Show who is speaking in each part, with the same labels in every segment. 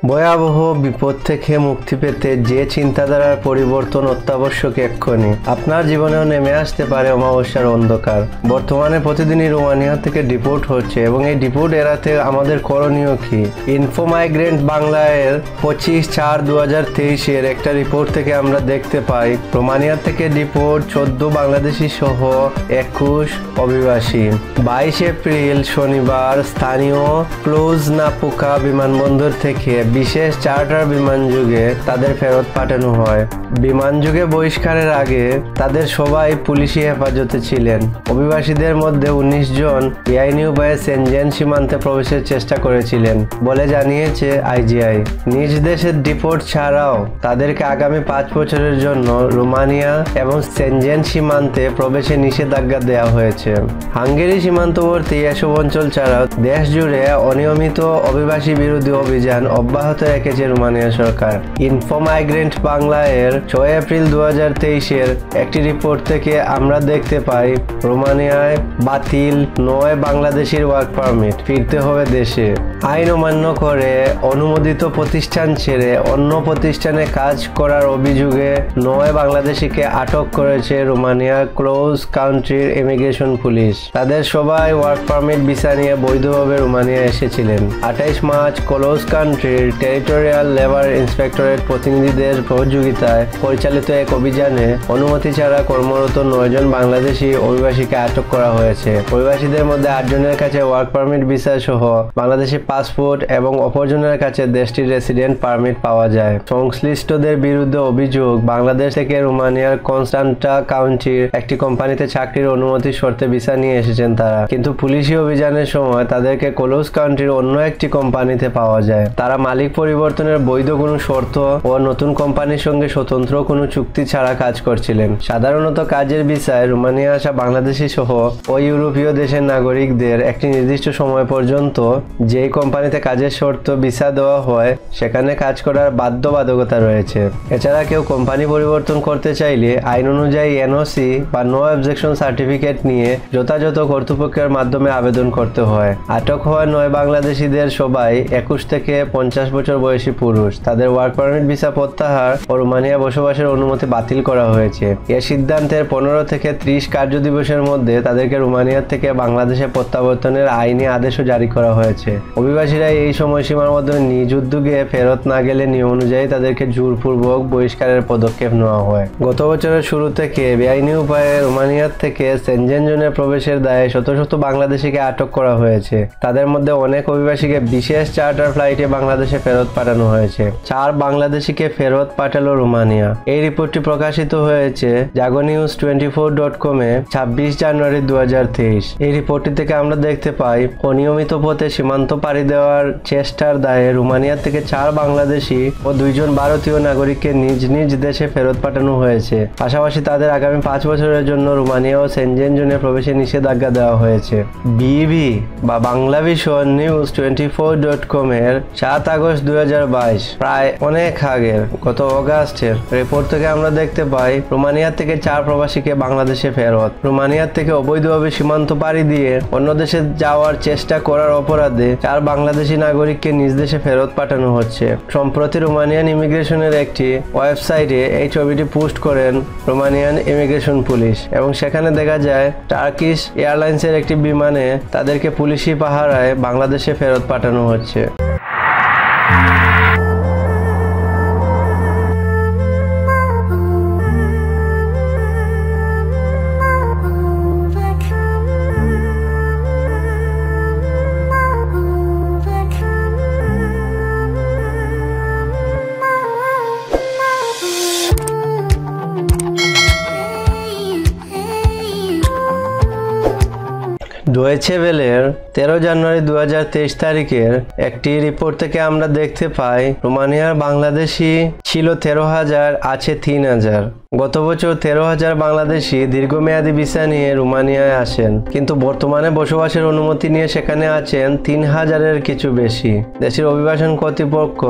Speaker 1: ভয়াবহ বিপদ থেকে মুক্তি পেতে যে চিন্তাধারার পরিবর্তন অত্যাবশ্যক এক্ষুনি। আপনার জীবনেও নেমে আসতে পারে অমাবস্যার অন্ধকার। বর্তমানে প্রতিদিনই রোমানিয়া থেকে ডিপোর্ট হচ্ছে এবং এই ডিপোর্ট এড়াতে আমাদের করণীয় কি? ইনফো মাইগ্রেন্ট বাংলার 25/4/2023 একটা রিপোর্ট থেকে আমরা দেখতে পাই রোমানিয়া থেকে ডিপোর্ট 14 বাংলাদেশি সহ 21 অভিবাসী। 22 এপ্রিল শনিবার স্থানীয় ক্লোজ-নাপুকা বিমানবন্দর থেকে বিশেষ চার্টার বিমানযোগে তাদের ফেরত পাঠানো হয়। বিমানযোগে বহিষ্কারের আগে তাদের সবাই পুলিশি হেফাজতে ছিলেন। অভিবাসীদের মধ্যে 19 জন বেআইনি উপায়ে সেনজেন সীমান্তে প্রবেশের চেষ্টা করেছিলেন বলে জানিয়েছে আইজিআই। নিজ দেশের ডিপোর্ট ছাড়াও তাদেরকে আগামী 5 বছরের জন্য রোমানিয়া এবং সেনজেন সীমান্তে প্রবেশে নিষেধাজ্ঞা দেওয়া হয়েছে। হাঙ্গেরি সীমান্তবর্তী এসব অঞ্চল ছাড়াও দেশ জুড়ে অনিয়মিত অভিবাসী বিরোধী অভিযান অব্যাহত রেখেছে রোমানিয়া সরকার। ইনফো মাইগ্রেন্ট বাংলা এর 6 এপ্রিল 2023 একটি রিপোর্ট থেকে আমরা দেখতে পাই রোমানিয়ায় বাতিল 9 বাংলাদেশির ওয়ার্ক পারমিট, ফিরতে হবে দেশে। আইন অমান্য করে অনুমোদিত প্রতিষ্ঠান ছেড়ে অন্য প্রতিষ্ঠানে কাজ করার অভিযোগে 9 বাংলাদেশিকে আটক করেছে রোমানিয়ার ক্লোজ কান্ট্রির ইমিগ্রেশন পুলিশ। তাদের সবাই ওয়ার্ক পারমিট ভিসা নিয়ে বৈধভাবে রোমানিয়া এসেছিলেন। 28 মার্চ ক্লোজ কান্ট্রির টেরিটোরিয়াল লেবার ইন্সপেক্টরেট প্রতিনিধিদের সহযোগিতায় পরিচালিত এক অভিযানে অনুমতি ছাড়া কর্মরত 9 জন বাংলাদেশি অভিবাসীকে আটক করা হয়েছে। অভিবাসীদের মধ্যে 8 জনের কাছে ওয়ার্ক পারমিট ভিসা সহ বাংলাদেশি পাসপোর্ট এবং অপরজনের কাছে দেশটির রেসিডেন্ট পারমিট পাওয়া যায়। সংশ্লিষ্টদের বিরুদ্ধে অভিযোগ, বাংলাদেশ থেকে রোমানিয়ার কনস্টান্টা কাউন্টির একটি কোম্পানিতে চাকরির অনুমতি শর্তে ভিসা নিয়ে এসেছেন তারা, কিন্তু পুলিশি অভিযানের সময় তাদেরকে ক্লোজ কাউন্টির অন্য একটি কোম্পানিতে পাওয়া যায়। তারা মালিক পরিবর্তনের বৈধ কোনো শর্ত ও নতুন কোম্পানির সঙ্গে স্বতন্ত্র কোনো চুক্তি ছাড়া কাজ করছিলেন। সাধারণত কাজের ভিসায় রোমানিয়া আসা বাংলাদেশি সহ ও ইউরোপীয় দেশের নাগরিকদের একটি নির্দিষ্ট সময় পর্যন্ত যেই কোম্পানিতে কাজের শর্ত ভিসা দেওয়া হয় সেখানে কাজ করার বাধ্যবাধকতা রয়েছে। এছাড়া কেউ কোম্পানি পরিবর্তন করতে চাইলে আইন অনুযায়ী এনওসি বা নো অবজেকশন সার্টিফিকেট নিয়ে যথাযথ কর্তৃপক্ষের মাধ্যমে আবেদন করতে হয়। আটক হওয়া 9 বাংলাদেশিদের সবাই 21 থেকে 50 বছর বয়সী পুরুষ। তাদের ওয়ার্ক পারমিট ভিসা প্রত্যাহার ও রোমানিয়া বসবাসের অনুমতি বাতিল করা হয়েছে। এ সিদ্ধান্তের 15 থেকে 30 কার্য দিবসের মধ্যে তাদেরকে রোমানিয়া থেকে বাংলাদেশে প্রত্যাবর্তনের আইনি আদেশও জারি করা হয়েছে। অভিবাসীরা এই সময়সীমার মধ্যে নিজ উদ্যোগে ফেরত না গেলে নিয়ম অনুযায়ী তাদেরকে জোরপূর্বক বহিষ্কারের পদক্ষেপ নেওয়া হয়। গত বছরের শুরু থেকে বেআইনি উপায়ে রোমানিয়ার থেকে সেনজেন জোনে প্রবেশের দায়ে শত শত বাংলাদেশিকে আটক করা হয়েছে। তাদের মধ্যে অনেক অভিবাসীকে বিশেষ চার্টার ফ্লাইটে বাংলাদেশে ফেরত পাঠানো হয়েছে। 4 বাংলাদেশিকে ফেরত পাঠালো রোমানিয়া। এই রিপোর্টটি প্রকাশিত হয়েছে jagonews24.com 26 জানুয়ারি 2023। এই রিপোর্টটি থেকে আমরা দেখতে পাই অনিয়মিত পথে সীমান্ত পাড়ি দেওয়ার চেষ্টার দায়ে রোমানিয়া থেকে 4 বাংলাদেশি ও 2 জন ভারতীয় নাগরিককে নিজ নিজ দেশে ফেরত পাঠানো হয়েছে। পাশাপাশি তাদের আগামী 5 বছরের জন্য রোমানিয়া ও সেনজেন জোনে প্রবেশে নিষেধাজ্ঞা দেওয়া হয়েছে। বিবি বা বাংলাভিশন নিউজ 24.com এর 7 আগস্ট 2022, প্রায় অনেক আগের গত অগাস্টের রিপোর্ট থেকে আমরা দেখতে পাই রোমানিয়া থেকে 4 প্রবাসীকে বাংলাদেশে ফেরত। রোমানিয়া থেকে অবৈধভাবে সীমান্ত পাড়ি দিয়ে অন্য দেশে যাওয়ার চেষ্টা করার অপরাধে 4 বাংলাদেশি নাগরিককে নিজ দেশে ফেরত পাঠানো হচ্ছে। সম্প্রতি রোমানিয়ান ইমিগ্রেশনের একটি ওয়েবসাইটে এই ছবিটি পোস্ট করেন রোমানিয়ান ইমিগ্রেশন পুলিশ এবং সেখানে দেখা যায় টার্কিশ এয়ারলাইন্সের একটি বিমানে তাদেরকে পুলিশি পাহারায় বাংলাদেশে ফেরত পাঠানো হচ্ছে। ডয়েচে ভেলের 13 জানুয়ারি 2023 তারিখের একটি রিপোর্ট থেকে আমরা দেখতে পাই রোমানিয়ার বাংলাদেশি ছিল 13,000, আছে 3,000। গত বছর 13,000 বাংলাদেশি দীর্ঘমেয়াদী ভিসা নিয়ে রোমানিয়ায় আসেন, কিন্তু বর্তমানে বসবাসের অনুমতি নিয়ে সেখানে আছেন 3,000-এর কিছু বেশি। দেশের অভিবাসন কর্তৃপক্ষ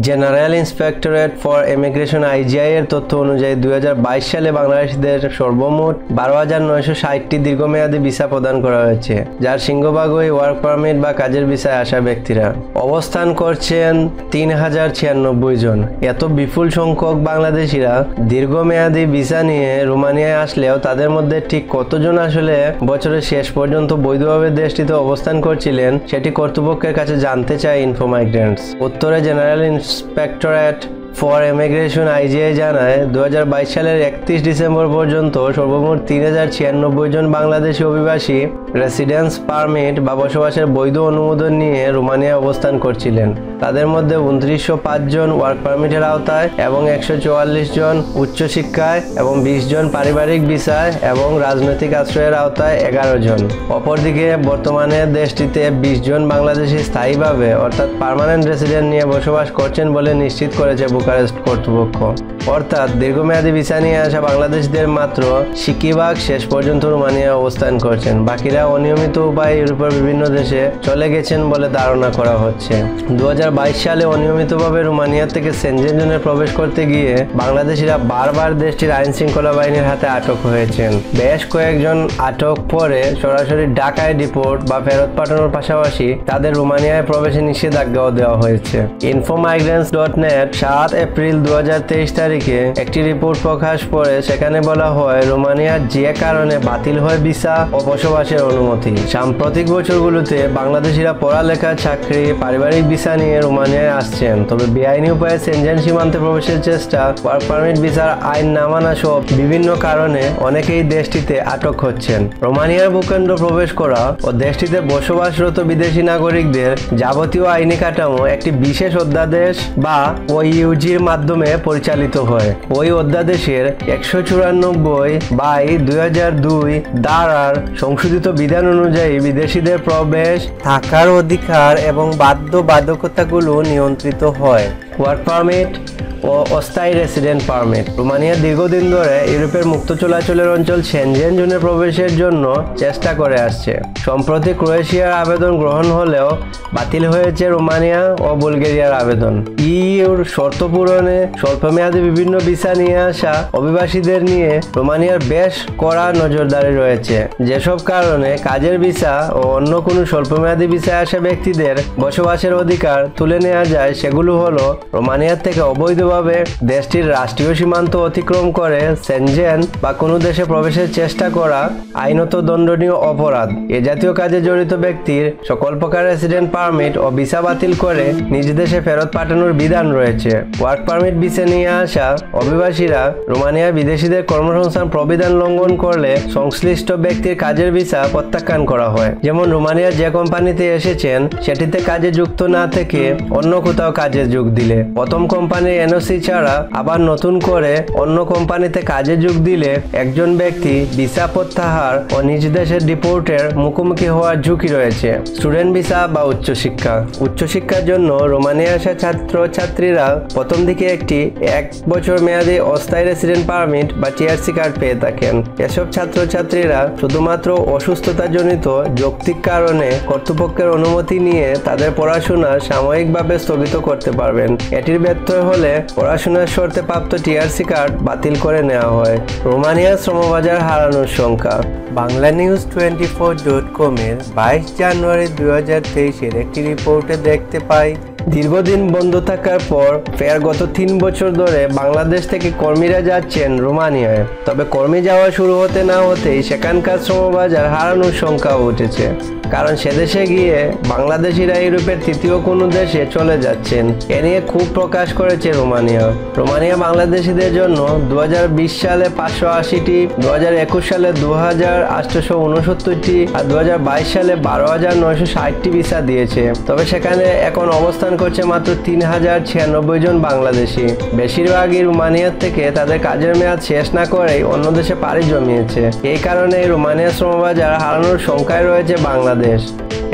Speaker 1: জেনারেল ইন্সপেক্টরেট ফর ইমিগ্রেশন IGI এর তথ্য অনুযায়ী 2022 সালে বাংলাদেশিদের সর্বমোট 12,960টি দীর্ঘমেয়াদী ভিসা প্রদান করা হয়েছে, যার সিংহভাগই ওয়ার্ক পারমিট বা কাজের ভিসায় আসা ব্যক্তিরা। অবস্থান করছেন 3,096 জন। এত বিপুল সংখ্যক বাংলাদেশিরা দীর্ঘমেয়াদী ভিসা নিয়ে রোমানিয়ায় আসলেও তাদের মধ্যে ঠিক কতজন আসলে বছরের শেষ পর্যন্ত বৈধভাবে দেশটিতে অবস্থান করছিলেন সেটি কর্তৃপক্ষের কাছে জানতে চায় ইনফো মাইগ্রেন্টস। উত্তরে জেনারেল ইন্সপেক্টরেট ফর ইমিগ্রেশন IGI জানায় 2022 সালের 31 ডিসেম্বর পর্যন্ত সর্বমোট 3,096 জন বাংলাদেশি অভিবাসী রেসিডেন্স পারমিট বা বসবাসের বৈধ অনুমোদন নিয়ে রোমানিয়ায় অবস্থান করছিলেন। তাদের মধ্যে 2,905 জন ওয়ার্ক পারমিটের আওতায় এবং 144 জন উচ্চশিক্ষায় এবং 20 জন পারিবারিক ভিসায় এবং রাজনৈতিক আশ্রয়ের আওতায় 11 জন। অপরদিকে বর্তমানে দেশটিতে 20 জন বাংলাদেশি স্থায়ীভাবে অর্থাৎ পার্মানেন্ট রেসিডেন্ট নিয়ে বসবাস করছেন বলে নিশ্চিত করেছে বুকারেস্ট কর্তৃপক্ষ। অর্থাৎ দীর্ঘমেয়াদী ভিসা নিয়ে আসা বাংলাদেশিদের মাত্র 60% শেষ পর্যন্ত রোমানিয়ায় অবস্থান করছেন। বাকিরা অনিয়মিত উপায়ে ইউরোপের বিভিন্ন দেশে চলে গেছেন বলে ধারণা করা হচ্ছে। 2022 সালে অনিয়মিতভাবে রোমানিয়া থেকে সেনজেন জোনে প্রবেশ করতে গিয়ে বাংলাদেশিরা বারবার দেশটির আইন শৃঙ্খলা বাহিনীর হাতে আটক হয়েছেন। বেশ কয়েকজন আটক পরে সরাসরি ঢাকায় ডিপোর্ট বা ফেরত পাঠানোর পাশাপাশি তাদের রোমানিয়ায় প্রবেশে নিষেধাজ্ঞাও দেওয়া হয়েছে। infomigrants.net 7 এপ্রিল 2023 তারিখে একটি রিপোর্ট প্রকাশ করে সেখানে বলা হয় রোমানিয়ার যে কারণে বাতিল হয় ভিসা ও বসবাসের অনুমতি। সাম্প্রতিক বছরগুলোতে বাংলাদেশিরা পড়ালেখা, চাকরি, পারিবারিক ভিসা নিয়ে রোমানিয়ায় আসছেন, তবে বেআইনি উপায়ে সেনজেন সীমান্তে প্রবেশের চেষ্টা, ওয়ার্ক পারমিট ভিসার আইন না মানা সহ বিভিন্ন কারণে অনেকেই দেশটিতে আটক হচ্ছেন। রোমানিয়ার ভূখণ্ড প্রবেশ করা ও দেশটিতে বসবাসরত বিদেশি নাগরিকদের যাবতীয় আইনি কাঠামো একটি বিশেষ অধ্যাদেশ বা OUG'র মাধ্যমে পরিচালিত হয়। ওই অধ্যাদেশের 194/2002 ধারার সংশোধিত বিধান অনুযায়ী বিদেশিদের প্রবেশ, থাকার অধিকার এবং বাধ্যবাধকতাগুলো নিয়ন্ত্রিত হয়। ওয়ার্ক পারমিট ও অস্থায়ী রেসিডেন্ট পারমিট। রোমানিয়া দীর্ঘদিন ধরে ইউরোপের মুক্ত চলাচলের অঞ্চল সেনজেন জোনে প্রবেশের জন্য চেষ্টা করে আসছে। সম্প্রতি ক্রোয়েশিয়ার আবেদন গ্রহণ হলেও বাতিল হয়েছে রোমানিয়া ও বুলগেরিয়ার আবেদন। ইউর শর্ত পূরণে স্বল্পমেয়াদী বিভিন্ন ভিসা নিয়ে আসা অভিবাসীদের নিয়ে রোমানিয়ার বেশ কড়া নজরদারি রয়েছে। যেসব কারণে কাজের ভিসা ও অন্য কোনো স্বল্পমেয়াদী ভিসায় আসা ব্যক্তিদের বসবাসের অধিকার তুলে নেওয়া যায় সেগুলো হলো রোমানিয়ার থেকে অবৈধভাবে দেশটির রাষ্ট্রীয় সীমান্ত অতিক্রম করে সেনজেন বা কোনো দেশে প্রবেশের চেষ্টা করা আইনত দণ্ডনীয় অপরাধ। এ জাতীয় কাজে জড়িত ব্যক্তির সকল প্রকার রেসিডেন্ট পারমিট ও ভিসা বাতিল করে নিজ দেশে ফেরত পাঠানোর বিধান রয়েছে। ওয়ার্ক পারমিট ভিসা নিয়ে আসা অভিবাসীরা রোমানিয়ার বিদেশিদের কর্মসংস্থান প্রবিধান লঙ্ঘন করলে সংশ্লিষ্ট ব্যক্তির কাজের ভিসা প্রত্যাখ্যান করা হয়। যেমন রোমানিয়ার যে কোম্পানিতে এসেছেন সেটিতে কাজে যুক্ত না থেকে অন্য কোথাও কাজে যোগ দিলে, প্রথম কোম্পানির NOC ছাড়া আবার নতুন করে অন্য কোম্পানিতে কাজে যোগ দিলে একজন ব্যক্তি ভিসা প্রত্যাহার ও নিজ দেশের ডিপোর্টের মুখোমুখি হওয়ার ঝুঁকি রয়েছে। স্টুডেন্ট ভিসা বা উচ্চশিক্ষা। উচ্চশিক্ষার জন্য রোমানিয়া আসা ছাত্রছাত্রীরা প্রথম দিকে একটি 1 বছর মেয়াদী অস্থায়ী রেসিডেন্ট পারমিট বা TRC কার্ড পেয়ে থাকেন। এসব ছাত্রছাত্রীরা শুধুমাত্র অসুস্থতাজনিত যৌক্তিক কারণে কর্তৃপক্ষের অনুমতি নিয়ে তাদের পড়াশোনা সাময়িকভাবে স্থগিত করতে পারবেন। এটির ব্যর্থ হলে পড়াশোনার শর্তে প্রাপ্ত TRC কার্ড বাতিল করে নেওয়া হয়। রোমানিয়ার শ্রমবাজার হারানোর সংখ্যা। বাংলানিউজ24.com এর 22 জানুয়ারি 2023 একটি রিপোর্টে দেখতে পাই দীর্ঘদিন বন্ধ থাকার পর ফের গত 3 বছর ধরে বাংলাদেশ থেকে কর্মীরা যাচ্ছেন রোমানিয়ায়। তবে কর্মী যাওয়া শুরু হতে না হতেই সেখানকার শ্রমবাজার হারানোর সংখ্যাও উঠেছে। কারণ সেদেশে গিয়ে বাংলাদেশিরা ইউরোপের তৃতীয় কোনো দেশে চলে যাচ্ছেন। এ নিয়ে খুব প্রকাশ করেছে রোমানিয়া। রোমানিয়া বাংলাদেশিদের জন্য 2020 সালে 580টি, 2021 সালে 2,869টি আর 2022 সালে 12,960টি ভিসা দিয়েছে। তবে সেখানে এখন অবস্থান করছে মাত্র 3096 জন বাংলাদেশি। বেশিরভাগই রোমানিয়া থেকে তাদের কাজের মেয়াদ শেষ না করেই অন্য দেশে পাড়ি জমিয়েছে। এই কারণে রোমানিয়া শ্রমবাজার হারানোর সংখ্যায় রয়েছে বাংলাদেশ।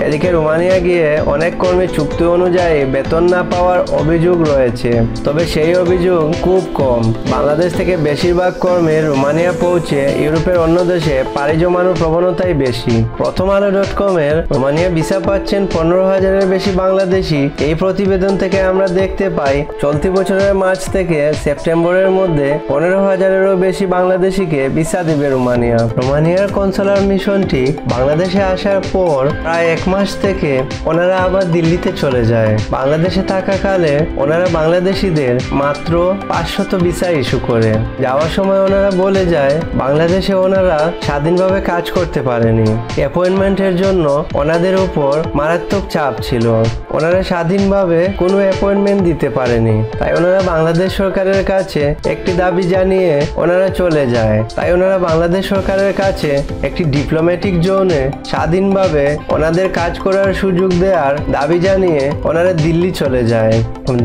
Speaker 1: এদিকে রোমানিয়া গিয়ে অনেক কর্মী চুক্তি অনুযায়ী বেতন না পাওয়ার অভিযোগ রয়েছে, তবে সেই অভিযোগ খুব কম। বাংলাদেশ থেকে বেশিরভাগ কর্মী রোমানিয়া পৌঁছে ইউরোপের অন্য দেশে পাড়ি জমানোর প্রবণতাই বেশি। প্রথম আলো.com-এর রোমানিয়া ভিসা পাচ্ছেন 15,000-এর বেশি বাংলাদেশি। এই প্রতিবেদন থেকে আমরা দেখতে পাই চলতি বছরের মার্চ থেকে সেপ্টেম্বরের মধ্যে 15,000-এরও বেশি বাংলাদেশিকে ভিসা দিবে রোমানিয়া। রোমানিয়ার কনসুলার মিশনটি বাংলাদেশে আসার পর প্রায় 1 মাস থেকে ওনারা আবার দিল্লিতে চলে যায়। বাংলাদেশে থাকাকালে ওনারা বাংলাদেশিদের মাত্র 500 ভিসা ইস্যু করে। যাওয়ার সময় ওনারা বলে যায় বাংলাদেশে ওনারা স্বাধীনভাবে কাজ করতে পারেনি, অ্যাপয়েন্টমেন্টের জন্য ওনাদের উপর মারাত্মক চাপ ছিল, ওনারা স্বাধীনভাবে কোনো অ্যাপয়েন্টমেন্ট দিতে পারেনি। তাই ওনারা বাংলাদেশ সরকারের কাছে একটি দাবি জানিয়ে ওনারা চলে যায়। তাই ওনারা বাংলাদেশ সরকারের কাছে একটি ডিপ্লোম্যাটিক জোনে স্বাধীনভাবে ওনাদের কাজ করার সুযোগ দেওয়ার দাবি জানিয়ে ওনারা দিল্লি চলে যায়।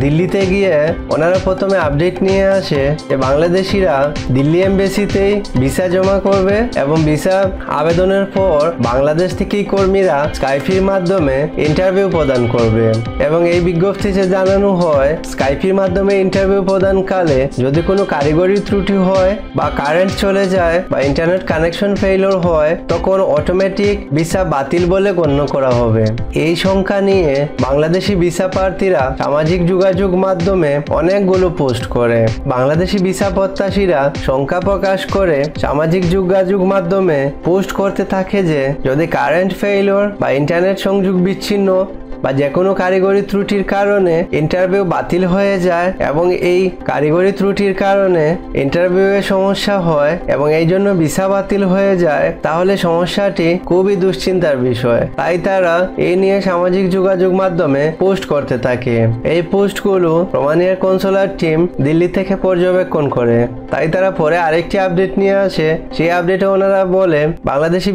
Speaker 1: দিল্লিতে গিয়ে ওনারা প্রথমে আপডেট নিয়ে আসে যে বাংলাদেশিরা দিল্লি এমবেসিতেই ভিসা জমা করবে এবং ভিসা আবেদনের পর বাংলাদেশ থেকেই কর্মীরা স্কাইপির মাধ্যমে ইন্টারভিউ প্রদান করবে। এবং এই বিজ্ঞপ্তিতে জানানো হয় স্কাইপির মাধ্যমে ইন্টারভিউ প্রদানকালে যদি কোনো কারিগরি ত্রুটি হয় বা কারেন্ট চলে যায় বা ইন্টারনেট কানেকশন ফেইলিওর হয় তখন অটোমেটিক ভিসা বাতিল বলে গণ্য করা হবে। এই সংখ্যা নিয়ে বাংলাদেশি ভিসা প্রার্থীরা সামাজিক যোগাযোগ মাধ্যমে অনেকগুলো পোস্ট করে। বাংলাদেশি ভিসা প্রত্যাশীরা সংখ্যা প্রকাশ করে সামাজিক যোগাযোগ মাধ্যমে পোস্ট করতে থাকে যে যদি কারেন্ট ফেইলিওর বা ইন্টারনেট সংযোগ বিচ্ছিন্ন বা যে কোনো কারিগরি ত্রুটির কারণে ইন্টারভিউ বাতিল হয়ে যায় এবং এই কারিগরি ত্রুটির কারণে ইন্টারভিউয়ে সমস্যা হয় এবং এই জন্য ভিসা বাতিল হয়ে যায়, তাহলে সমস্যাটি খুবই দুশ্চিন্তার বিষয়। তাই তারা এই নিয়ে সামাজিক যোগাযোগ মাধ্যমে পোস্ট করতে থাকে। এই পোস্টগুলো রোমানিয়ার কনসুলার টিম দিল্লি থেকে পর্যবেক্ষণ করে। তাই তারা পরে আরেকটি আপডেট নিয়ে আসে। সেই আপডেটে ওনারা বলে বাংলাদেশি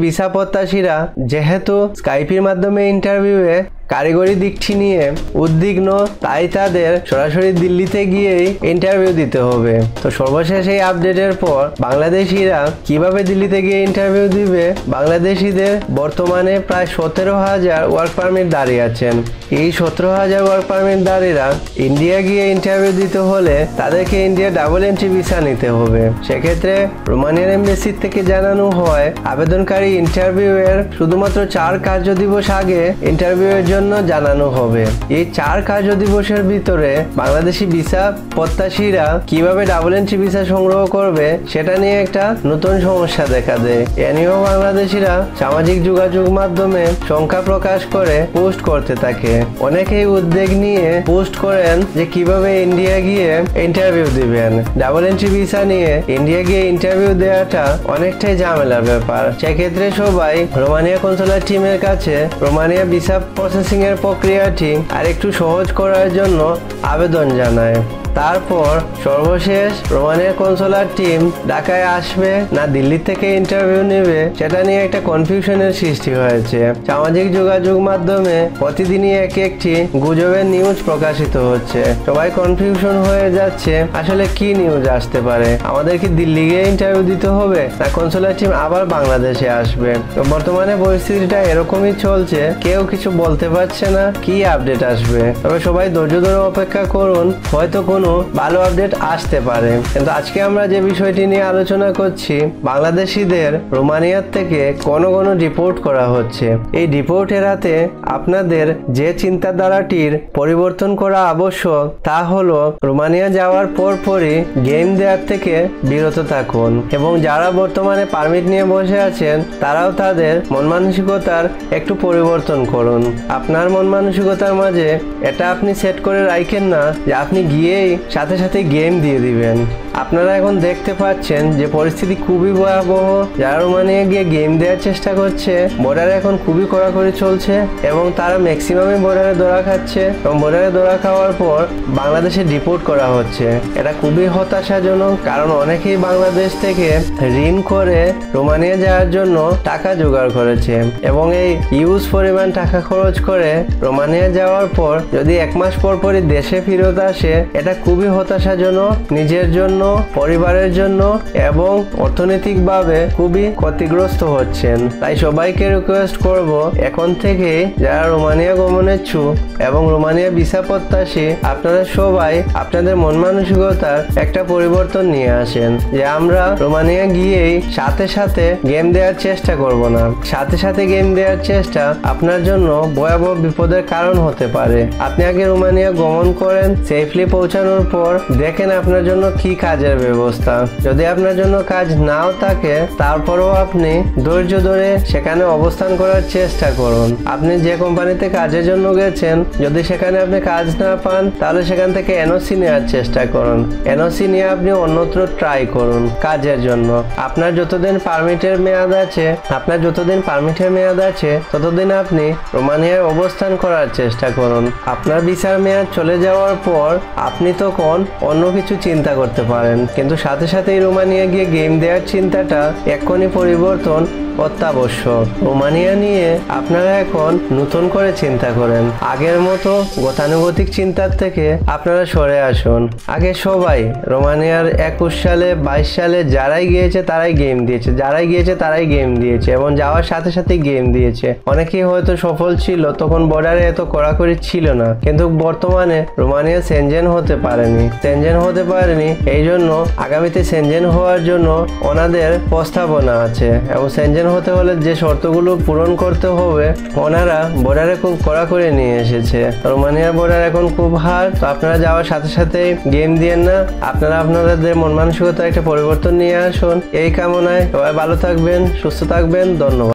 Speaker 1: ভিসা প্রত্যাশীরা যেহেতু স্কাইপির মাধ্যমে ইন্টারভিউয়ে কারিগরি দিকটি নিয়ে উদ্বিগ্ন, তাই তাদের সরাসরি দিল্লিতে গিয়েই ইন্টারভিউ দিতে হবে। তো সর্বশেষ এই আপডেটের পর বাংলাদেশিরা কিভাবে দিল্লিতে গিয়ে ইন্টারভিউ দিবে? বাংলাদেশিদের বর্তমানে প্রায় 17,000 ওয়ার্ক পারমিট দাঁড়িয়ে আছেন। এই 17,000 ওয়ার্ক পারমিট দাঁড়িয়েরা ইন্ডিয়া গিয়ে ইন্টারভিউ দিতে হলে তাদেরকে ইন্ডিয়া ডাবল এন্ট্রি ভিসা নিতে হবে। সেক্ষেত্রে রোমানিয়ার এমবেসি থেকে জানানো হয় আবেদনকারী ইন্টারভিউয়ের শুধুমাত্র 4 কার্য দিবস আগে ইন্টারভিউয়ের জন্য জানানো হবে। এই 4 কার্য দিবসের ভিতরে বাংলাদেশি ভিসা প্রত্যাশীরা কিভাবে ডাবল এন্ট্রি ভিসা সংগ্রহ করবে সেটা নিয়ে একটা নতুন সমস্যা দেখা দেয়। এ নিয়েও বাংলাদেশিরা সামাজিক যোগাযোগ মাধ্যমে সংখ্যা প্রকাশ করে পোস্ট করতে থাকে। অনেকেই উদ্বেগ নিয়ে পোস্ট করেন যে কিভাবে ইন্ডিয়া গিয়ে ইন্টারভিউ দিবেন। ডাবল এন্ট্রি ভিসা নিয়ে ইন্ডিয়া গিয়ে ইন্টারভিউ দেওয়াটা অনেকটাই ঝামেলার ব্যাপার। সেক্ষেত্রে সবাই রোমানিয়া কনসুলার টিমের কাছে রোমানিয়া ভিসা প্রসেসিং এর প্রক্রিয়াটি আরেকটু সহজ করার জন্য আবেদন জানায়। তারপর সর্বশেষ রোমানিয়া কনসুলার টিম ঢাকায় আসবে না দিল্লি থেকে ইন্টারভিউ নেবে সেটা নিয়ে একটা কনফিউশনের সৃষ্টি হয়েছে। সামাজিক যোগাযোগ মাধ্যমে প্রতিদিনই একটি গুজবের নিউজ প্রকাশিত হচ্ছে। সবাই কনফিউশন হয়ে যাচ্ছে আসলে কি নিউজ আসতে পারে। আমাদের কি দিল্লি গিয়ে ইন্টারভিউ দিতে হবে না কনসুলার টিম আবার বাংলাদেশে আসবে? তো বর্তমানে পরিস্থিতিটা এরকমই চলছে, কেউ কিছু বলতে পারছে না কি আপডেট আসবে। তবে সবাই ধৈর্য ধরে অপেক্ষা করুন, হয়তো কোনো ভালো আপডেট আসতে পারে। কিন্তু আজকে আমরা যে বিষয়টি নিয়ে আলোচনা করছি, বাংলাদেশিদের রোমানিয়ার থেকে কোন রিপোর্ট করা হচ্ছে। এই রিপোর্ট এড়াতে আপনাদের যে চিন্তাধারাটির পরিবর্তন করা আবশ্যক তা হলো রোমানিয়া যাওয়ার পরপরই গেম দেওয়ার থেকে বিরত থাকুন এবং যারা বর্তমানে পারমিট নিয়ে বসে আছেন তারাও তাদের মন মানসিকতার একটু পরিবর্তন করুন। আপনার মন মানসিকতার মাঝে এটা আপনি সেট করে রাখেন না যে আপনি গিয়েই সাথে সাথে গেম দিয়ে দিবেন। আপনারা এখন দেখতে পাচ্ছেন যে পরিস্থিতি খুবই ভয়াবহ। যারা রোমানিয়া গিয়ে গেম দেওয়ার চেষ্টা করছে, বর্ডারে এখন খুবই কড়াকড়ি চলছে এবং তারা ম্যাক্সিমামই বর্ডারে ধরা খাচ্ছে এবং বর্ডারে ধরা খাওয়ার পর বাংলাদেশে ডিপোর্ট করা হচ্ছে। এটা খুবই হতাশাজনক, কারণ অনেকেই বাংলাদেশ থেকে ঋণ করে রোমানিয়া যাওয়ার জন্য টাকা জোগাড় করেছে এবং এই ইউজ পরিমাণ টাকা খরচ করে রোমানিয়া যাওয়ার পর যদি 1 মাস পর পরই দেশে ফেরত আসে, এটা খুবই হতাশাজনক নিজের জন্য, পরিবারের জন্য এবং অর্থনৈতিকভাবে খুবই ক্ষতিগ্রস্ত হচ্ছেন। তাই সবাইকে রিকোয়েস্ট করব, এখন থেকে যারা রোমানিয়া গমনের ইচ্ছুক এবং রোমানিয়া ভিসা প্রত্যাশী, আপনারা সবাই আপনাদের মন মানসিকতার একটা পরিবর্তন নিয়ে আসেন যে আমরা রোমানিয়া গিয়েই সাথে সাথে গেম দেওয়ার চেষ্টা করব না। সাথে সাথে গেম দেওয়ার চেষ্টা আপনার জন্য ভয়াবহ বিপদের কারণ হতে পারে। আপনি আগে রোমানিয়া গমন করেন, সেফলি পৌঁছানোর পর দেখেন আপনার জন্য কি কাজের ব্যবস্থা। যদি আপনার জন্য কাজ নাও থাকে, তারপরেও আপনি ধৈর্য ধরে সেখানে অবস্থান করার চেষ্টা করুন। আপনি যে কোম্পানিতে কাজের জন্য গেছেন, যদি সেখানে আপনি কাজ না পান, তাহলে সেখান থেকে এনওসি নেওয়ার চেষ্টা করুন। এনওসি নিয়ে আপনি অন্যত্র ট্রাই করুন কাজের জন্য। আপনার যতদিন পারমিটের মেয়াদ আছে ততদিন আপনি রোমানিয়ায় অবস্থান করার চেষ্টা করুন। আপনার ভিসার মেয়াদ চলে যাওয়ার পর আপনি তখন অন্য কিছু চিন্তা করতে পারেন, কিন্তু সাথে সাথেই রোমানিয়া গিয়ে গেম দেওয়ার চিন্তাটা এক্ষুনি পরিবর্তন অত্যাবশ্যক। রোমানিয়া নিয়ে আপনারা এখন নতুন করে চিন্তা করেন। আগের মতো গতানুগতিক চিন্তার থেকে আপনারা সরে আসুন। আগে সবাই রোমানিয়ার 21 সালে 22 সালে যারাই গিয়েছে তারাই গেম দিয়েছে এবং যাওয়ার সাথে সাথে গেম দিয়েছে। অনেকেই হয়তো সফল ছিল, তখন বর্ডারে এত কড়াকড়ি ছিল না, কিন্তু বর্তমানে রোমানিয়া সেনজেন হতে পারেনি। এই জন্য আগামীতে সেনজেন হওয়ার জন্য ওনাদের প্রস্তাবনা আছে এবং সেনজেন হতে হলে যে শর্তগুলো পূরণ করতে হবে ওনারা বর্ডারে খুব কড়াকড়ি নিয়ে এসেছে। রোমানিয়ার বর্ডার এখন খুব হার্ড। তো আপনারা যাওয়ার সাথে সাথে গেম দিয়েন না, আপনারা আপনাদের মন মানসিকতার একটা পরিবর্তন নিয়ে আসুন। এই কামনায় সবাই ভালো থাকবেন, সুস্থ থাকবেন। ধন্যবাদ।